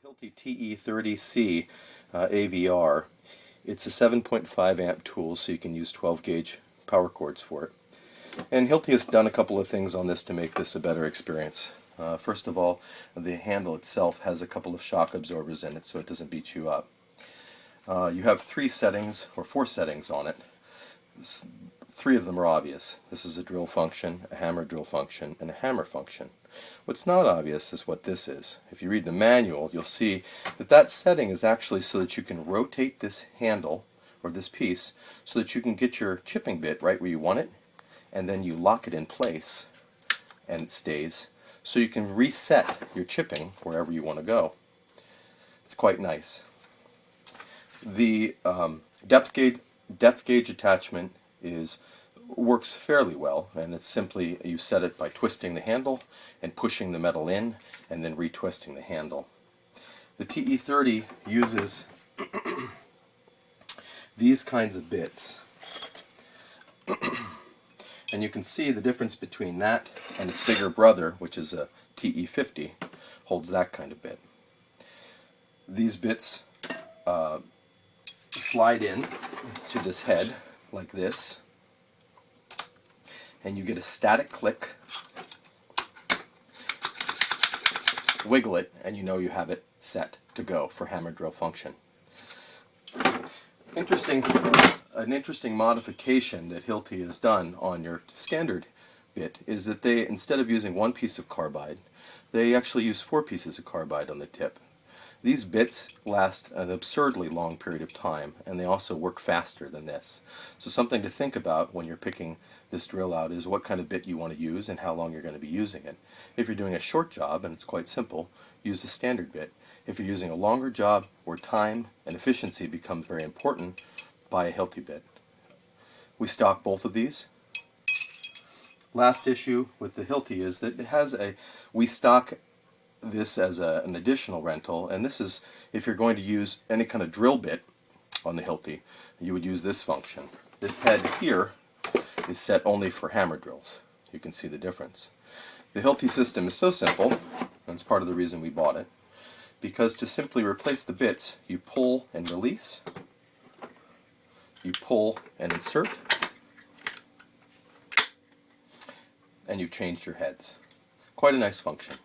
Hilti TE30C AVR. It's a 7.5 amp tool, so you can use 12 gauge power cords for it. And Hilti has done a couple of things on this to make this a better experience. First of all, the handle itself has a couple of shock absorbers in it so it doesn't beat you up. You have four settings on it. Three of them are obvious. This is a drill function, a hammer drill function, and a hammer function. What's not obvious is what this is. If you read the manual, you'll see that that setting is actually so that you can rotate this handle, or this piece, so that you can get your chipping bit right where you want it, and then you lock it in place, and it stays, so you can reset your chipping wherever you want to go. It's quite nice. The depth gauge attachment works fairly well, and it's simply you set it by twisting the handle and pushing the metal in and then retwisting the handle. The TE30 uses these kinds of bits, and you can see the difference between that and its bigger brother, which is a TE50, holds that kind of bit. These bits slide in to this head like this, and you get a static click. Wiggle it, and you know you have it set to go for hammer drill function. An interesting modification that Hilti has done on your standard bit is that they, instead of using one piece of carbide, they actually use 4 pieces of carbide on the tip. These bits last an absurdly long period of time, and they also work faster than this. So something to think about when you're picking this drill out is what kind of bit you want to use and how long you're going to be using it. If you're doing a short job, and it's quite simple, use the standard bit. If you're using a longer job where time and efficiency becomes very important, buy a Hilti bit. We stock both of these. Last issue with the Hilti is that it has we stock this as an additional rental, and this is if you're going to use any kind of drill bit on the Hilti, you would use this function. This head here is set only for hammer drills. You can see the difference. The Hilti system is so simple, and it's part of the reason we bought it, because to simply replace the bits, you pull and release, you pull and insert, and you've changed your heads. Quite a nice function.